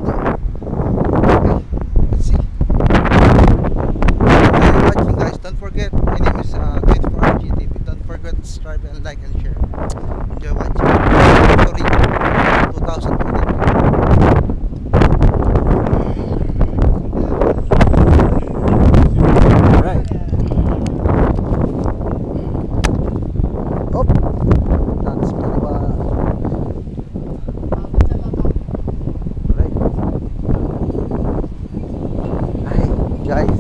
Okay, let's see. Thank you for watching, guys. Don't forget, my name is 24RGTV. Don't forget to subscribe and like and share. Enjoy watching. Victory 2023. Right. Oh, that's Maliba. Right. Ay, guys.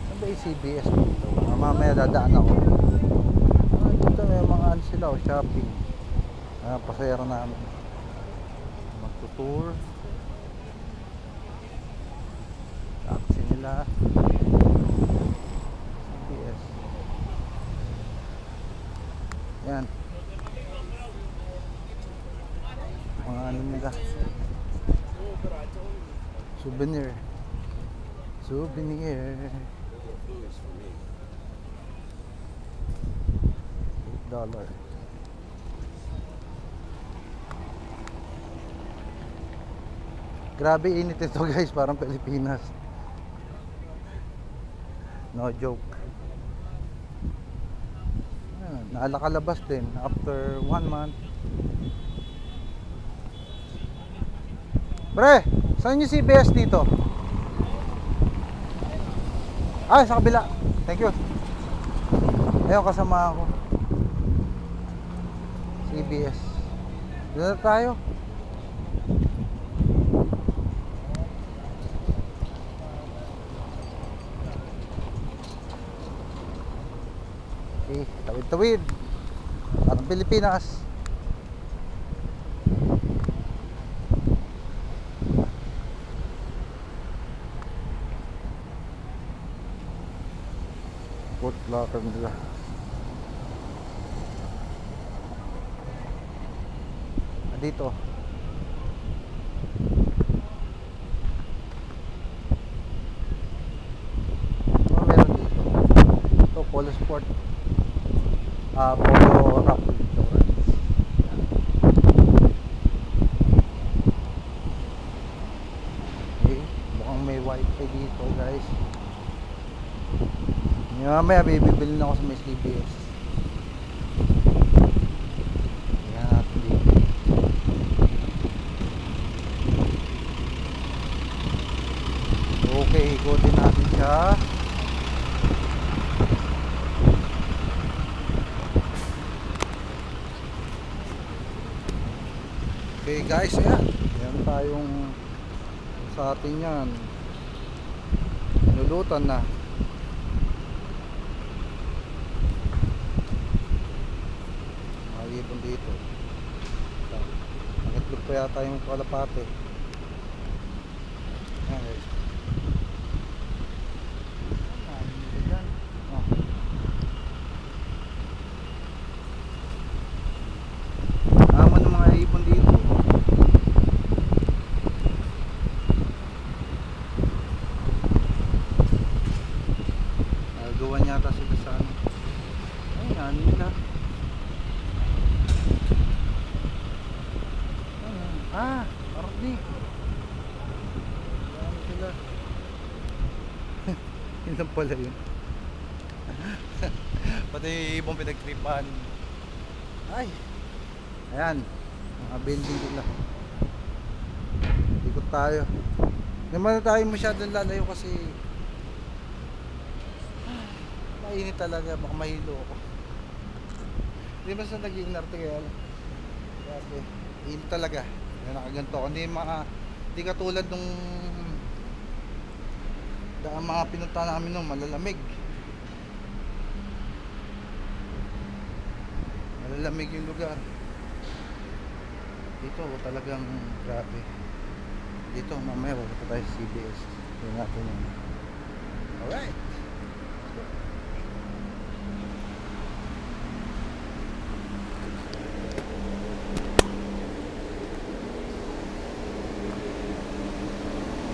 Saan ba yung CBS dito? Mamaya dadaan ako. Dito may mga ano sila, shopping. Pasayara namin. Magtutour. Taxi nila. CBS. Yan. Mga ano nila. Souvenir. Souvenir. $8. Grabe init ito, guys, parang Pilipinas. No joke. Naalakalabas din after 1 month. Pre, saan yung CBS dito? Sa kabila. Thank you. Ayun, kasama ako. CBS. Dito na tayo. Okay, tawid-tawid. Parang Pilipinas. Foot locker nila. Dito. Meron dito. Ito, Polo Sport. Polo Raffle Insurance. Okay, mukhang may wifi dito, guys. Mamaya bibilin ako sa may CBS. Yan natin dito. Okay, ikutin natin siya. Okay, guys, ayan. Ayan tayong sa atin yan. Nulutan na. Magigipon dito. Nakitlog pa yata yung kalapate. Ayan, guys. Naman ng mga ipon dito. Nagawa yata sila sa ano. Ay, ano nila. Ardi. Ano sila. Yun lang pala yun. Pati ibang pinagtripan. Ay, ayan, mga building nila. Ikot tayo. Naman na tayo masyadong lalayo kasi mainit talaga, baka mahilo ako. Hindi ba sa nag-iinarte kaya grabe, init talaga. Nakaganto ako. Hindi katulad nung mga pinunta namin nung malalamig. Malalamig yung lugar. Dito talagang grabe. Dito mamaya pupunta tayo sa CBS. Tingnan natin yun. Alright.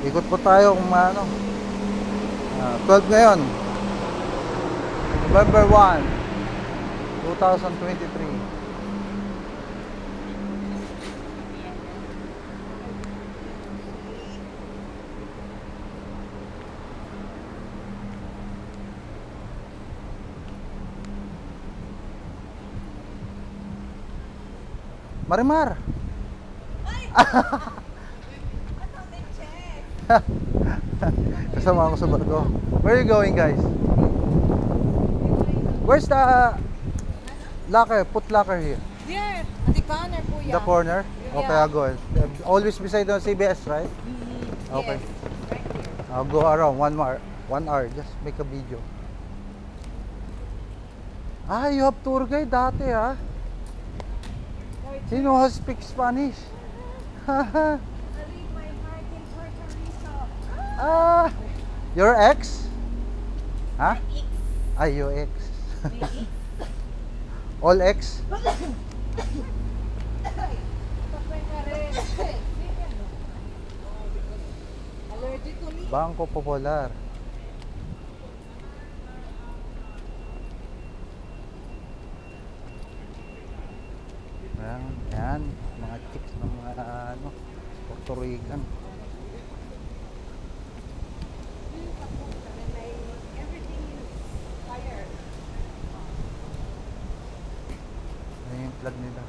Ikot po tayo kung ano. 12 ngayon. November 1, 2023. Marimar! Kasama ako sa barko. Where are you going, guys? Where's the locker? Put locker here. There, at the corner po yan. The corner? Okay, Yeah. I'll go. Always beside the CBS, right? Okay. Yes, right there. I'll go around 1 hour. Just make a video. Ah, you have tour guide dati, ha? He knows how to speak Spanish. I leave my heart in Puerto Rico. Ah, your ex? Ha? X. Ah, your ex. My X. All ex? Tapos ka rin. Allergic to me? Bangko Popular. Yan, mga chicks ng mga ano, Puerto Rican. Everything is fire. Ayan yung plug nila.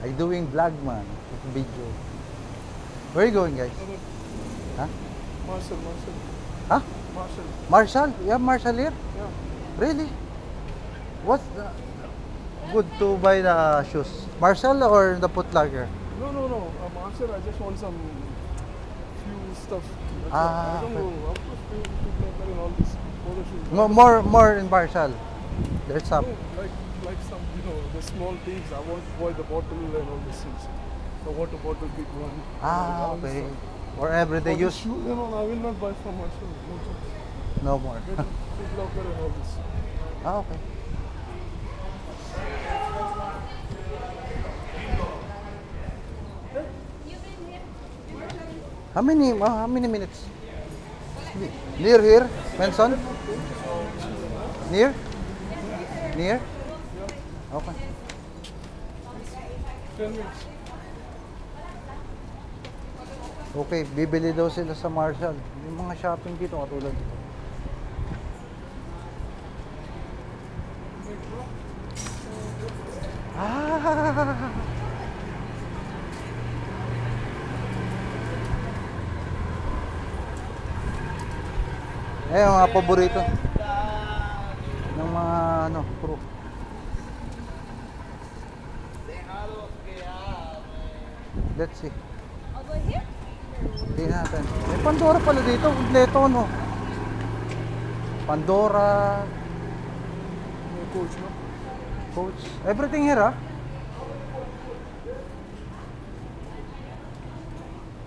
I doing vlog, man, video. Where are you going, guys? Huh? Marshall. Huh? Marshall. Marshall? You have Marshall here? Yeah. Really? What's the good to buy the shoes? Marshall or the Foot Locker? No. Marshall, I just want some few stuff. That's Ah, all. I don't okay. know. Of course, people are wearing all these polo shoes. More in Marshall. There's some. No, like some, the small things. I want to buy the bottle and all these things. The water bottle, big one. Ah, all this okay. stuff. For everyday For the use, shoes and all, I will not buy from Marshall. No chance. no more. Get Foot Locker and all this. Ah, okay. How many minutes? Near here, Benson? Near? Near? Okay. 10 minutes. Okay, bibili daw sila sa Marshall. Yung mga shopping dito katulad dito. Ah! Eh, mga paborito ng mga crew. Let's see. Over here? Tingnan natin. May Pandora pala dito. Kompleto, no? Pandora, No coach, no? Coach. Everything here, ah.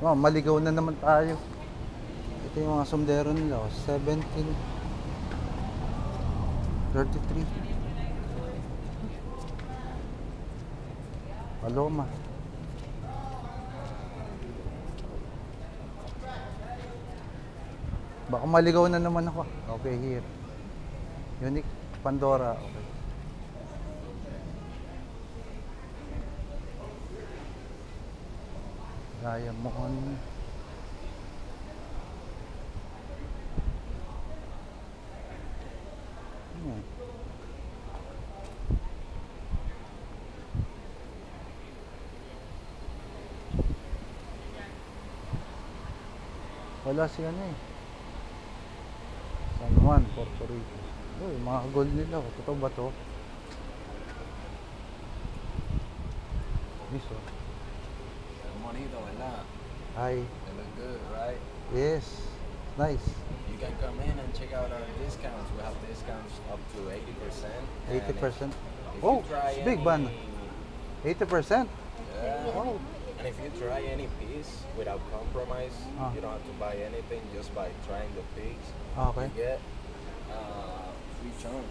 Wow, maligaw na naman tayo. Ito yung mga sombrero nila. 17.33. Paloma. Baka maligaw na naman ako. Okay, here. Unique Pandora. Okay. Diamond. Hmm. Wala si ano eh. San Juan, Puerto Rico. Uy, mga gold nila. Totoo ba to? Miso. Bonito, ¿verdad? Hi. They look good, right? Yes. Nice. You can come in and check out our discounts. We have discounts up to 80%. And 80%. if Oh, you try it's big any- band. 80%. Yeah. Oh. And if you try any piece without compromise, Ah. you don't have to buy anything just by trying the piece. Okay. You get free charm.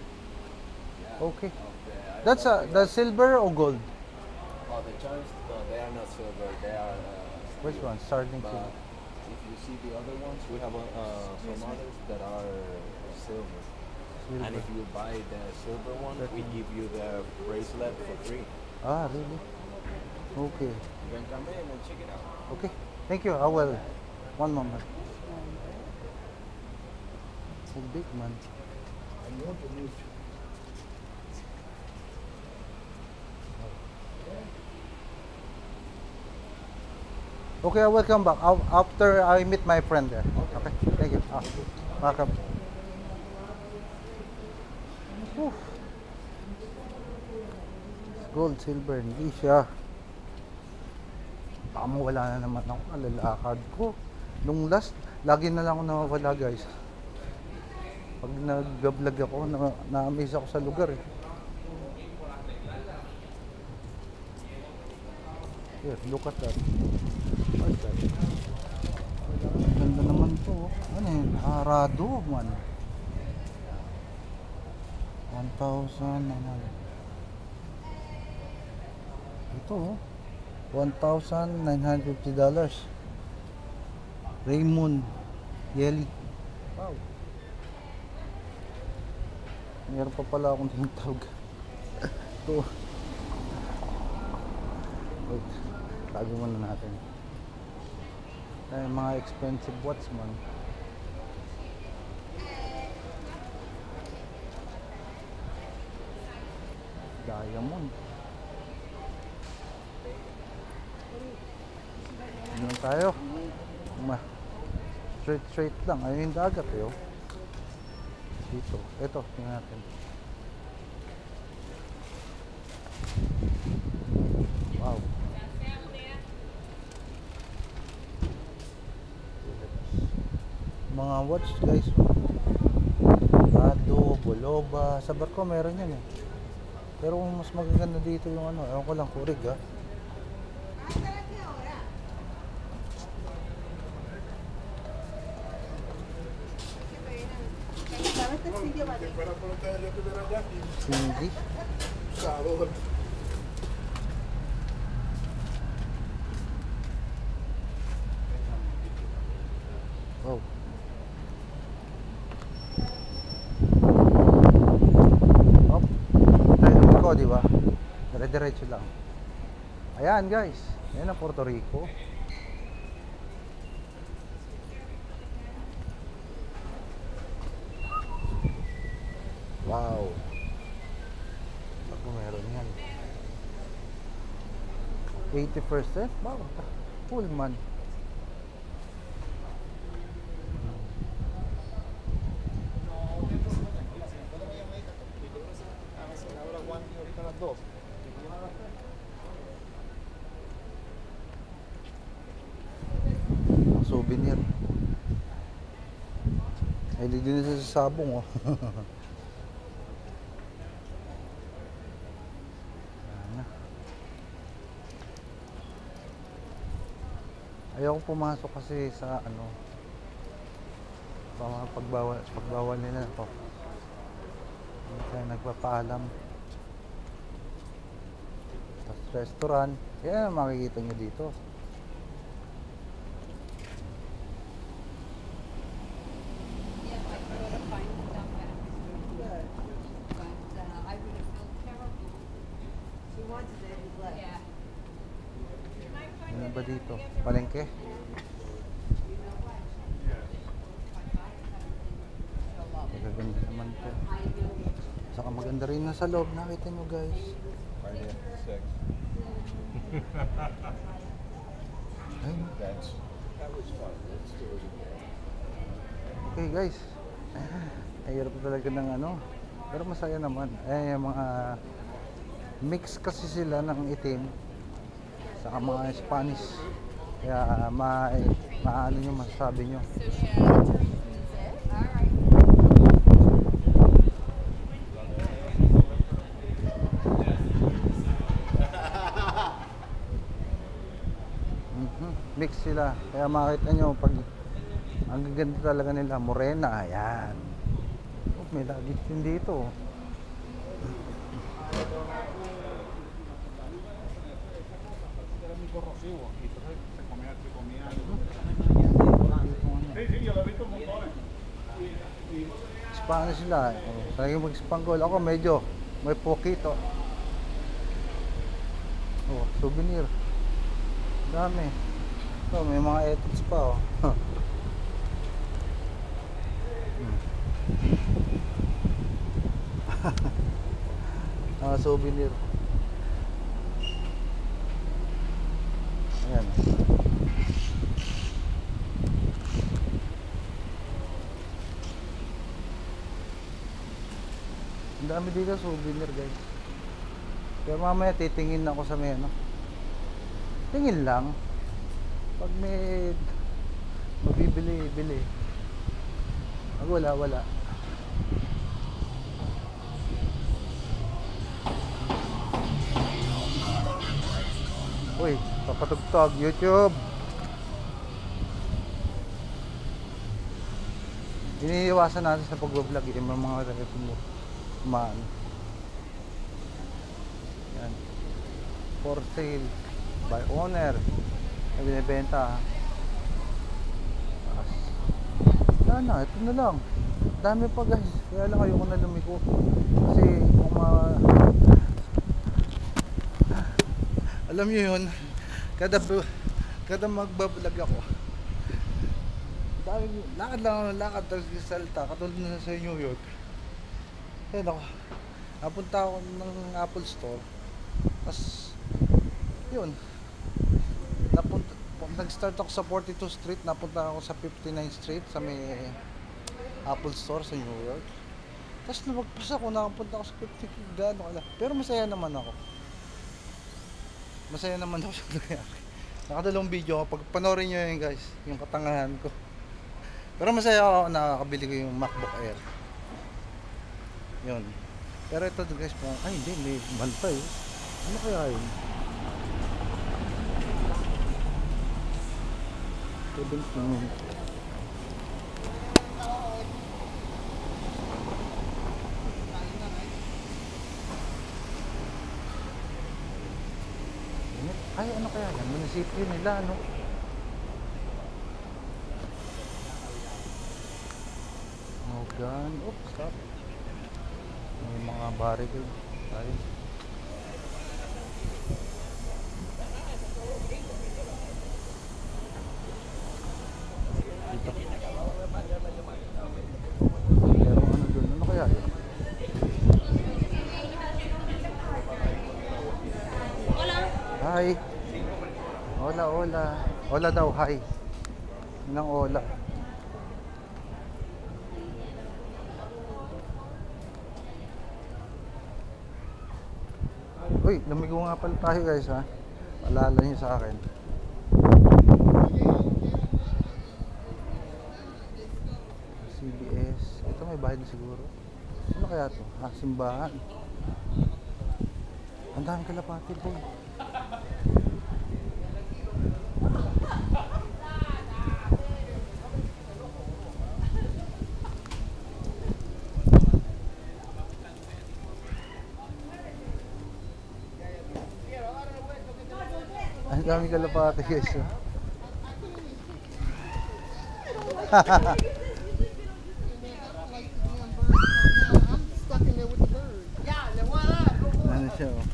Yeah. Okay. Of That's the silver or gold? Oh, the charms, no, they are not silver. They are. Which one? Starting But silver. if you see the other ones, we have some others that are silver. And if you buy the silver one, we give you the bracelet for free. Ah, really? Okay. You can come in and check it out. Okay. Thank you. I will. One moment. So big man. I want to move. Okay, I will come back after I meet my friend there. Okay, thank you. Welcome. Whew. Gold, silver, hindi siya. Baka wala na naman ako, alalakad ko. Nung last, lagi na lang ako nawawala guys. Pag nag-vlog ako, na-amaze ako sa lugar eh. Here, look at that. What's that? Ganda naman to. Ano yun? Arado man. 1,000 naman. Ito oh. $1,950. Raymond Yeli. Wow. Meron pa pala akong tinatawag. Ito. Wait. Tago muna natin. Ay, mga expensive watch man. Diamond. Ano tayo? Straight lang. Ayun yung dagat eh oh. Dito. Ito, tingnan natin. Wow. Mga watch guys. Rado, Boloba. Sa barko meron yan eh. Pero mas magaganda dito yung ano. Ewan ko lang, Kurig ha. Hindi. Wow. Hop. Tayo naman ko, di ba? Dire-diretso lang. Ayan guys. Ayan ang Puerto Rico. Wow. Ako meron yan. 80%? Wow. Full man. Souvenir. Ay, din na sa sabong oh. Ayaw ko pumasok kasi sa ano pagbawal nila ako. Hindi tayo nagpapaalam. Tapos restaurant, yan ang makikita nyo dito. Ano ba dito? Palengke? Magaganda naman to. Saka maganda rin na sa loob. Nakita nyo guys. Ay. Okay guys. Ayarap talaga ng ano. Pero masaya naman. Eh mga mix kasi sila ng itim sa mga Spanish. Kaya maano nyo masasabi nyo. Mix sila. Kaya makita nyo pag ang gaganda talaga nila. Morena. Ayan. Oh, may lagit din dito. Spanish sila. Talagang mag-spanggol. Ako medyo may pokito. Oh, souvenir. Dami. So, may mga ethics pa oh. Souvenir. Ayan. Ang dami dito souvenir, guys. Pero mamaya titingin ako sa may ano. Tingin lang. Pag may mabibili, bili. Pag wala, wala. Uy, papatugtog YouTube. Iniiwasan natin sa pag-vlog yung mga kumaan. Yan. For sale by owner. Ay binibenta. Yan na, ito na lang. Dami pa guys. Kaya lang ayoko na lumiko. Kasi kung alam niyo yun, kada magbablog ako, dami, lakad lang ako, lakad sa salta, katulad na sa New York. Ayun ako, napunta ako ng Apple Store, tapos yun, nag-start ako sa 42 Street, napunta ako sa 59 Street sa may Apple Store sa New York. Tapos lumagpas ako, nakapunta ako sa 50 gano'n, pero masaya naman ako. Masaya naman ako sa lugar. Nakadalawang video ako. Pag panoorin nyo yun guys, yung katangahan ko. Pero masaya ako nakakabili ko yung MacBook Air. Yun. Pero ito guys, ay hindi, may bantay. Ano kaya yun? 17. Ay, ano kaya yan? Munisipyo nila, ano? Oh, gun. Oops, stop. May mga barricade. Tayo. Dito. Pero ano dun? Ano kaya yan? Hi. Hola, hola. Hola daw, hi. Nang hola. Uy, lumigo nga pala tayo guys ha. Paalala nyo sa akin. CBS. Ito may bayad na siguro. Ano kaya to? Ah, simbahan. Ang daming kalapati po. Ang daming kalapati guys. Oh. Ano siya oh.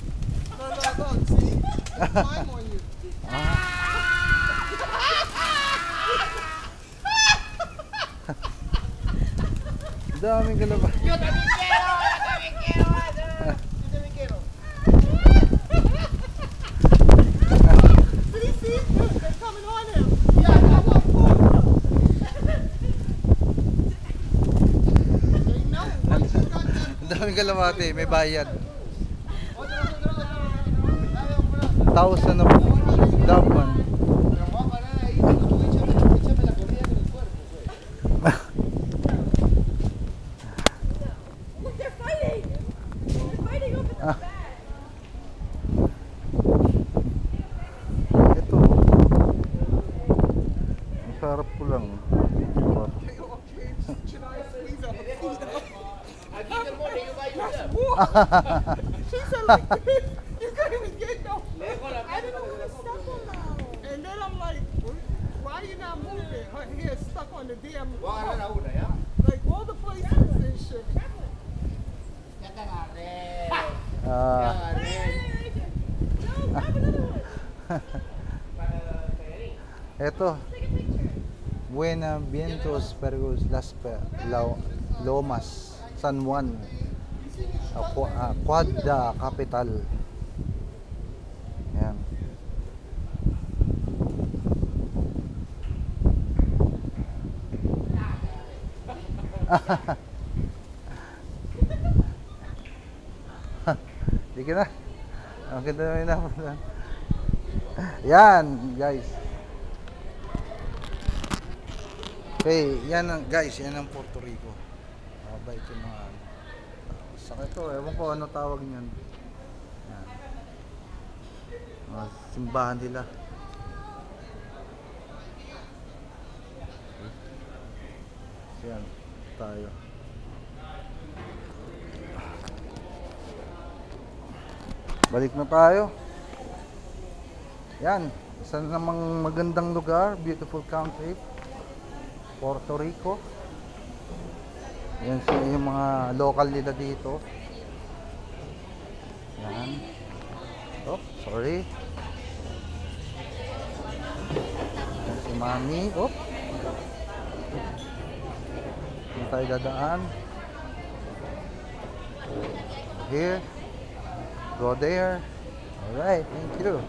Daming kalapati. Yo también quiero, yo también quiero. Yo también quiero. See, they're coming on him. Yeah, I want food. They know. Once you got that. Ang daming kalapati, may bayad. 1,000 of that one. Look, they're fighting. They're fighting over the bag. Ito. Ang sarap ko lang. She said like, you couldn't even get no. I didn't want to step on them. And then I'm like, why are you not moving? Her hair's stuck on the damn like all the places and shit. Ah, No, grab another one. ito. Buena vientos pergus las Lomas, San Juan, Quad Capital. Yan. Di ka na. Ang ganda na inapunta. Yan, guys. Okay, yan ang, guys, yan ang Puerto Rico. Mabait yung mga ano. Sakit to, ewan ko ano tawag niyan. Yan. Mga simbahan nila. Yan, tayo. Balik na tayo. Yan, isa namang magandang lugar, beautiful country, Puerto Rico. Yan sila yung mga local nila dito. Yan. Oh, sorry. Yan si Mami. Oh. Yan tayo dadaan. Here. Go there. Alright, thank you.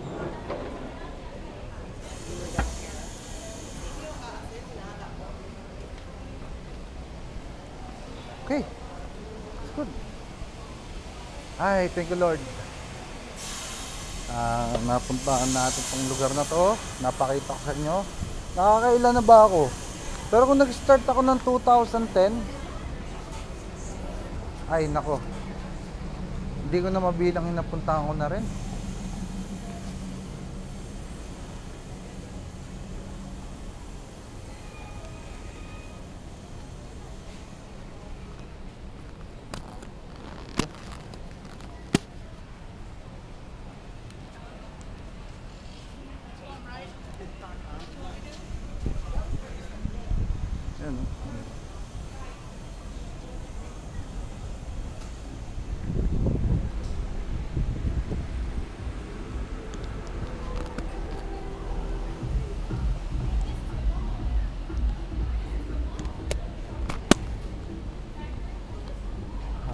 Okay. It's good. Ay, thank you Lord. Napuntaan natin tong lugar na to. Napakita ko sa inyo. Nakakailan na ba ako? Pero kung nag-start ako ng 2010, ay nako. Hindi ko na mabilang yung napuntahan ko na rin. Yan, oh.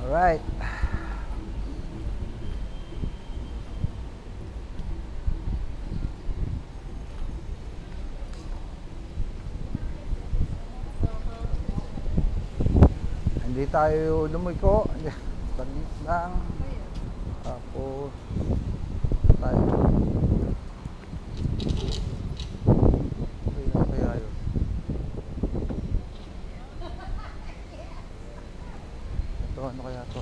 Alright. Hindi tayo lumiko. Talit lang. Tapos tayo. Okay, kaya yun. Ito, ano kaya to?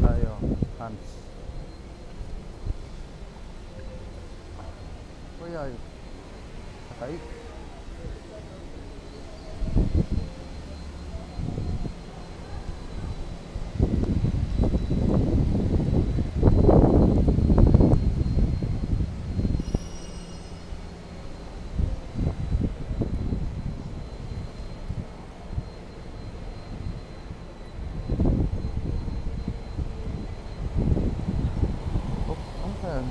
Tayo, hands. Kaya yun. Patay. Oh, ano yan?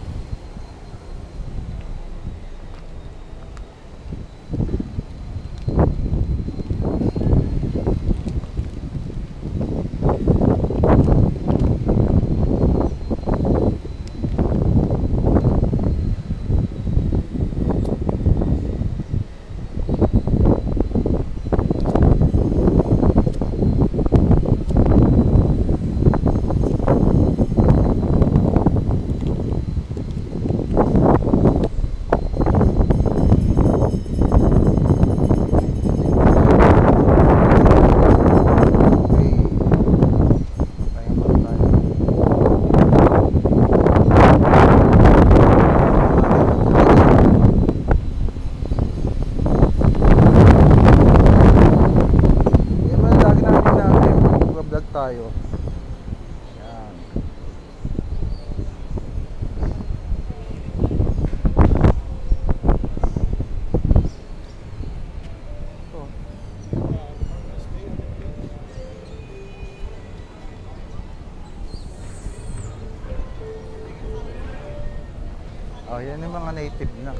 yung mga native na.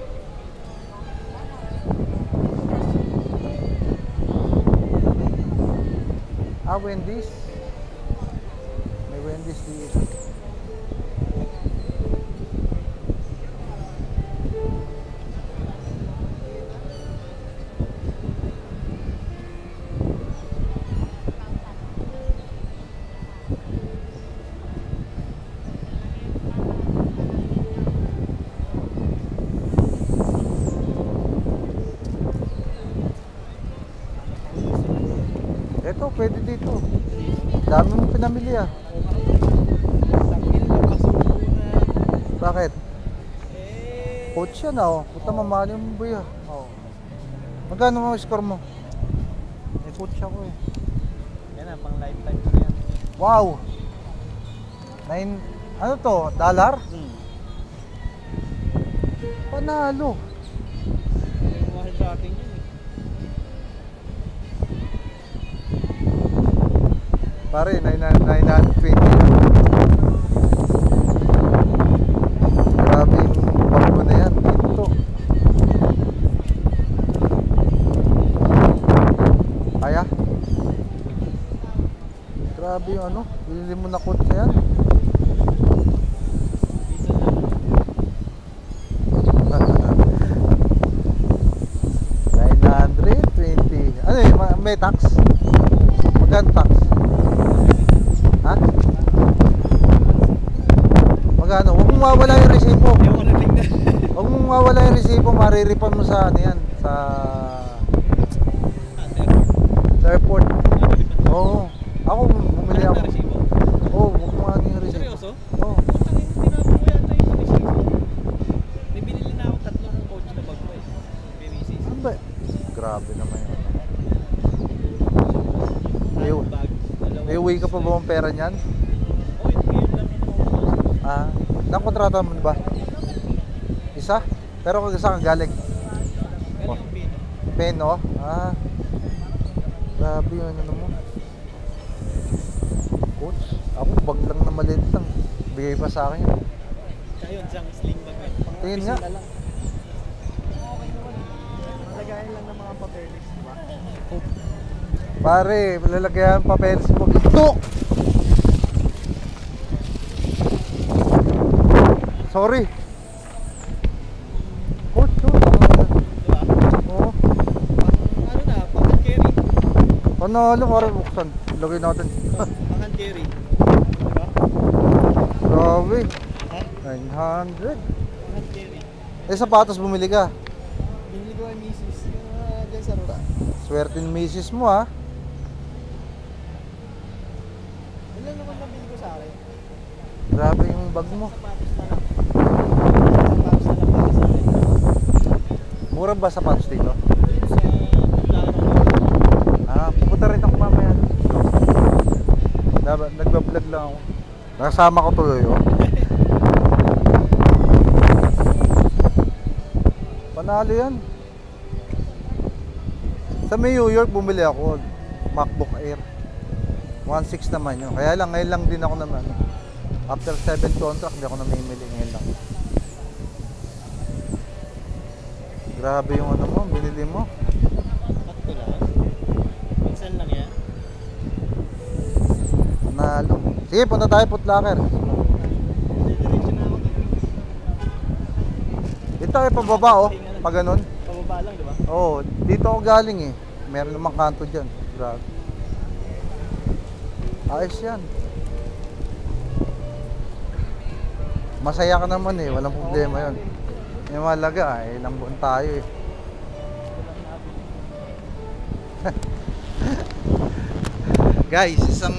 Wendy's. May Wendy's dito. Ito, pwede dito. Dami mong pinamili ah. Bakit? Coach yan ah. Puta mamali mo ba yan? Magkano mo score mo? May coach ako eh. Yan na, pang lifetime ko yan. Wow! Ano to? Dollar? Panalo. Yung mahal sa atin yun eh. Pare, 920. Grabe yung bago na yan. Ito. Kaya? Grabe yung ano. Bili mo na coach na yan. Ano eh, may tax? Magkano tax? Ha? Magkano? Huwag mong mawala yung resibo. Huwag mong mawala yung resibo, mariripan mo sa ano yan, sa airport. Oo. Ako bumili ako. Oo, huwag mo ano yung resibo. Seryoso? Oo. Tinapon ko yata yung resibo. May binili na ako 3 coach na bag ko eh. May misis. Ano ba? Grabe naman yun. May uwi ka pa ba ang pera niyan? Oo, yun ngayon lang yun ako. Ah, nakontrata mo ba? Isa? Pero kung saan ka galing? Galing yung pin. Pen, oh? Ah. Grabe yun, ano mo? Coach, ako bag lang na maliit lang. Bigay pa sa akin yun. Kaya yun, isang sling bag yun. Tingin nga. Malagayan lang ng mga papeles, diba? Pare, lalagyan ang papeles mo. Ito! Sorry. Coach, Diba? Oo. Ano na, pang-hand carry. Panalo, parang buksan. Lagay natin. Pang-hand carry. Diba? Grabe. Ha? 900. Pang-hand carry. Eh, sapatos bumili ka. Binili ko ang misis. Yung dyan sa ruta. Swerte ng misis mo, ha? Ilan naman nabili ko sa akin? Grabe yung bag mo. Sapatos na lang. Sapatos na lang para sa akin. Mura ba sapatos dito? Yun sa Laro. Ah, pupunta rin ako mamaya. Nagbablog lang ako. Nakasama ko tuloy, oh. Panalo yan. Sa New York bumili ako MacBook Air 1.6 naman yun. Kaya lang ngayon lang din ako naman. After 7 contract hindi ako namimili ngayon lang. Grabe yung ano mo, binili mo. Sakto lang. Minsan lang yan. Panalo. Sige, punta tayo Foot Locker. Diretso na ako. Dito kayo pababa, oh. Pag ganun. Pababa lang, diba? Oo, dito ako galing eh. Meron namang kanto dyan. Grabe. Ayos yan. Masaya ka naman eh. Walang problema yun. Yung malaga eh. Ilang buwan tayo eh. Guys, isang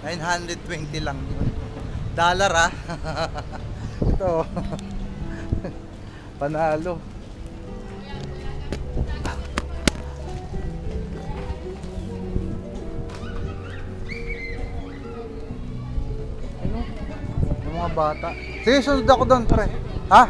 920 lang yun. Dollar ah. Ito. Panalo. Ano? Yung mga bata. Sige, sunod ako doon, pre. Ha?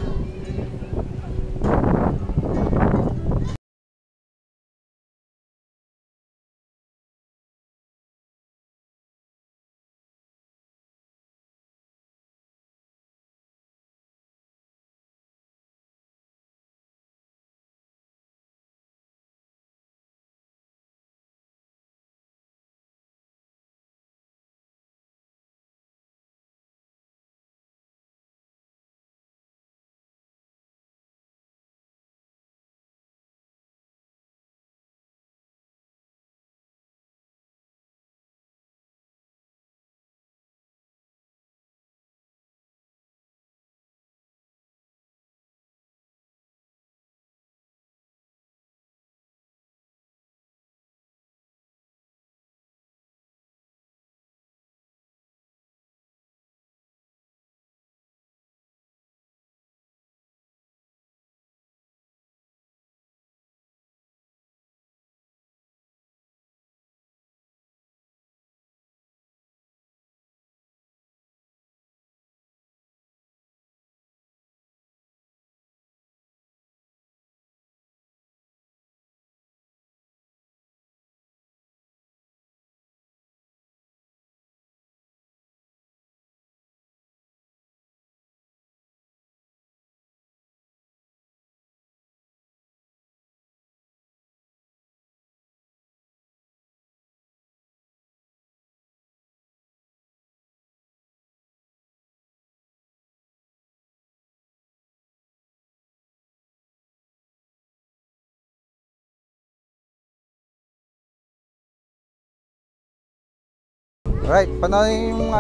Right, panoorin yung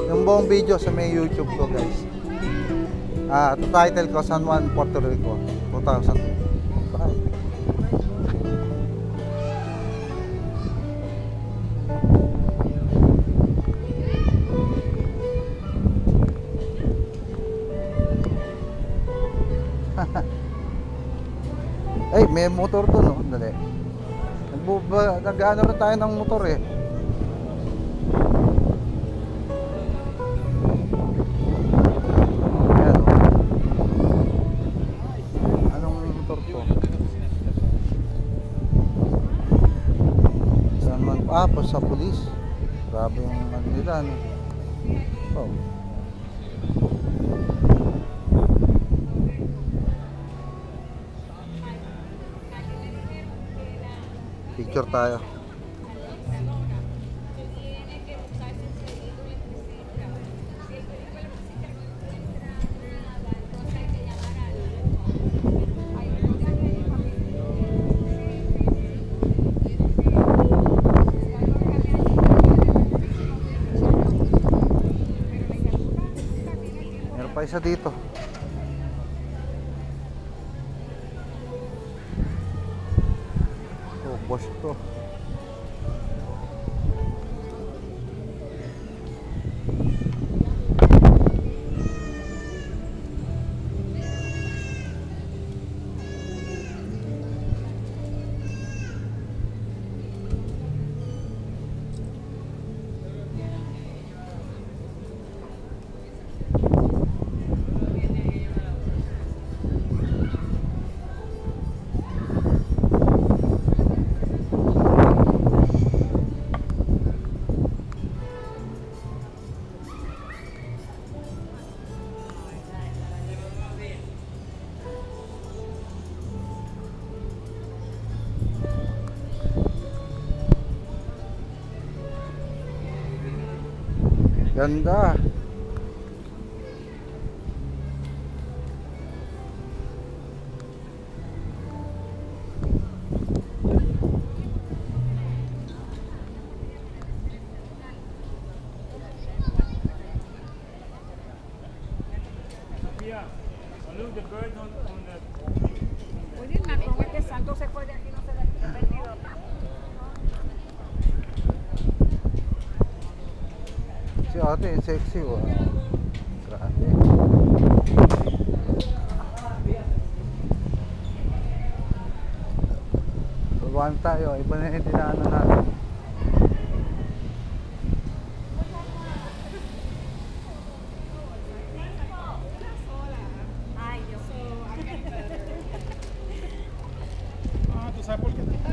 yung buong video sa may YouTube ko, guys. Title ko San Juan, Puerto Rico 2002. Bye. Ay, may motor doon, no? Dali. Nag-ano rin tayo ng motor eh. Ayan, oh. Anong motor to? Saan man? Sa pulis. Grabe yung ano nila, no? Oh. Picture tayo. Meron pa isa dito. Boss to. Ganda. Yeah. Look the bird on the. Oye, con este santo se fue de aquí, no se le ha perdido. Si ate, sexy, oh. Grabe. Babahan tayo, iba na yung dinaanan natin. Ay, Dios. ¿Tú sabes por qué te está?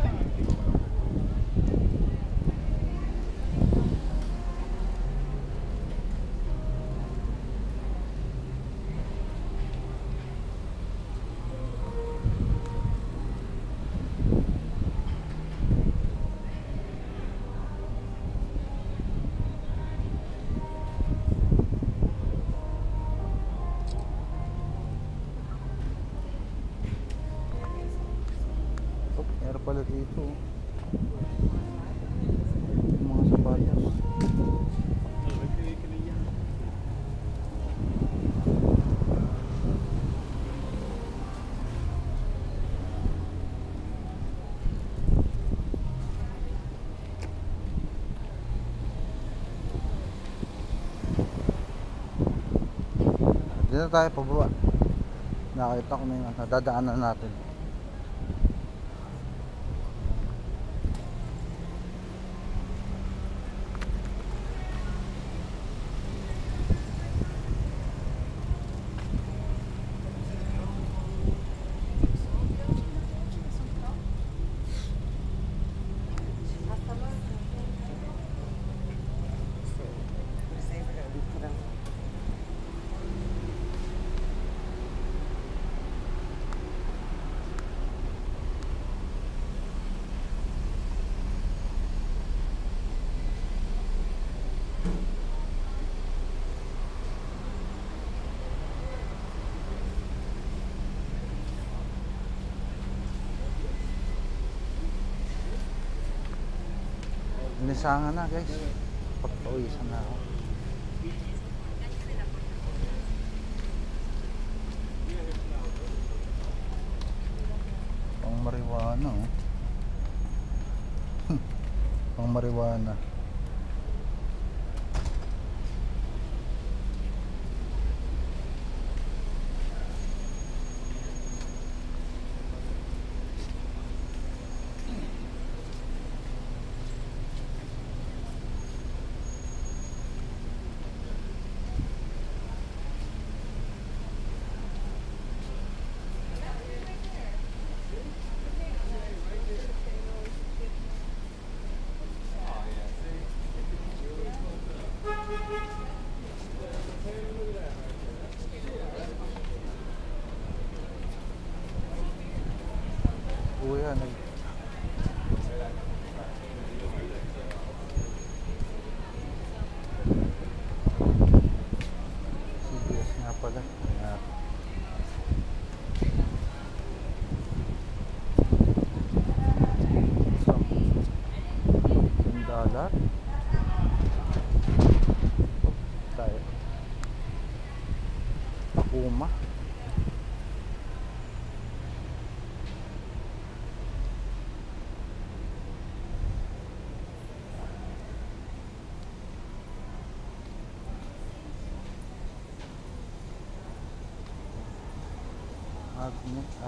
Oh, meron pala dito. Yung mga sapatos. Dito na tayo pababa. Nakita ko na yung nadadaanan natin. Nisangan na, guys. Pawisan na ako. Pang marijuana oh. Pang marijuana. Kuya, CBS nga pala. Ayan. $10. Tayo. Puma.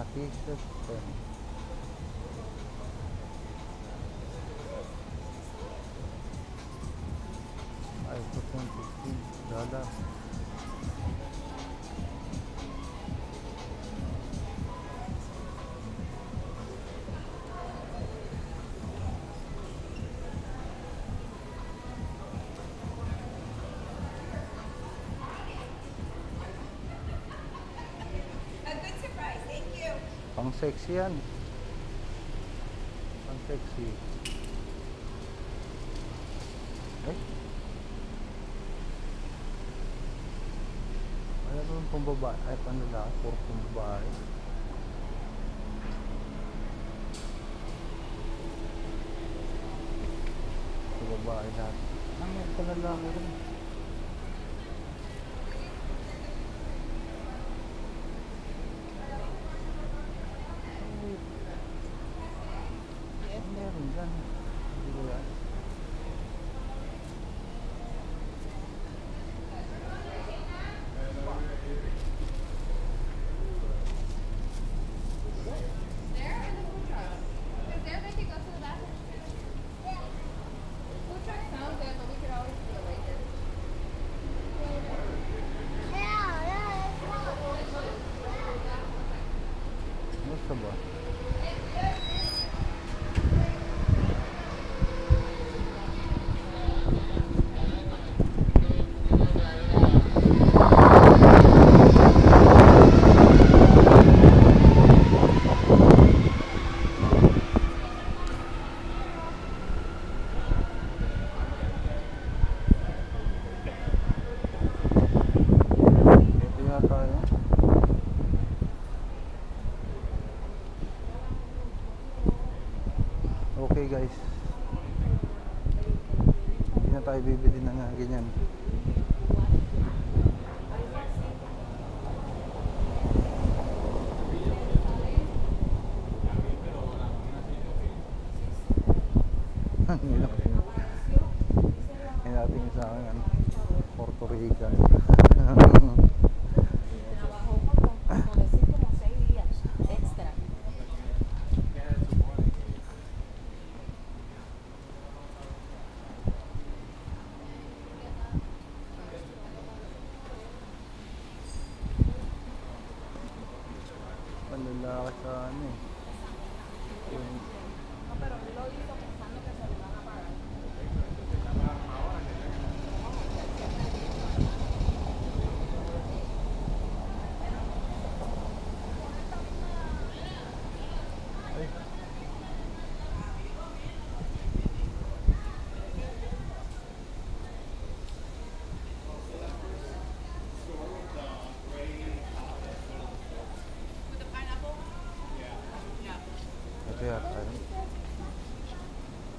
T-shirt. 5% $15. Pang sexy yan. Pang sexy. Ay. Wala naman pang babae. Ay, pang lalaki. Puro pang babae. Pang babae lahat. Ah, may pang lalaki rin. Meron dyan. Hindi ko yan. Basta ba? Okay guys, hindi na tayo bibili ng ganyan. Hindi natin sa akin Puerto Rican. Lalaki sa ano eh. Yeah,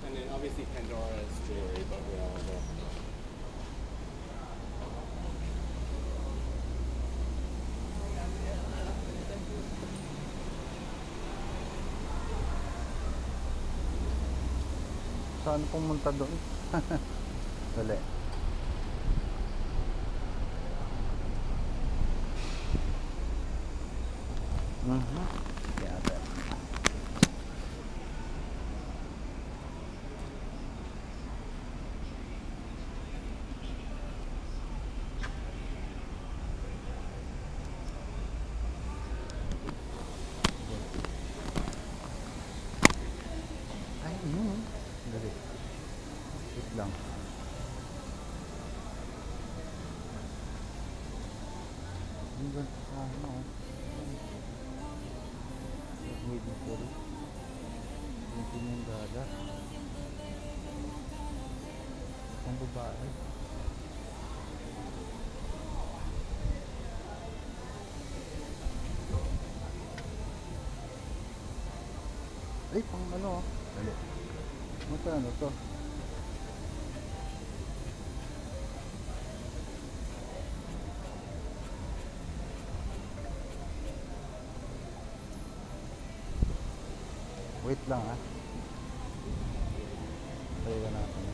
and then obviously Pandora's jewelry, but we all know. Saan pumunta doon? Dali. Yata. Ay, dali. Wait lang. Ang ganda sa ano. Waiting for it. Hindi yung dada. Ang babae. Ay, pang ano. Dali. Magkano to? Wait lang ah. Tayo natin.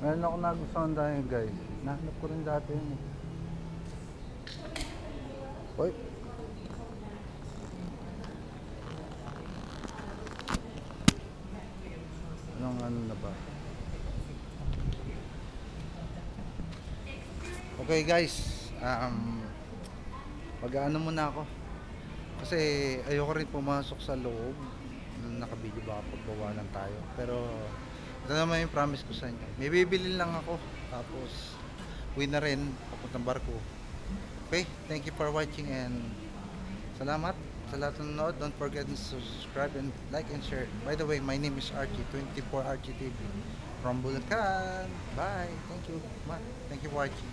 Meron ako nagustuhan dahil guys. Nahanap ko rin dati yun eh. Uy! Anong ano na ba? Okay guys, mag-ano muna ako kasi ayoko rin pumasok sa loob. Nakabidyo ba pagbawalan tayo, pero ito naman yung promise ko sa inyo, may bibili lang ako tapos uwi na rin papuntang barko. Okay, thank you for watching and salamat sa lahat ng nanood. Don't forget to subscribe and like and share. By the way, my name is Archie, 24 Archie TV from Bulacan. Bye, thank you for watching.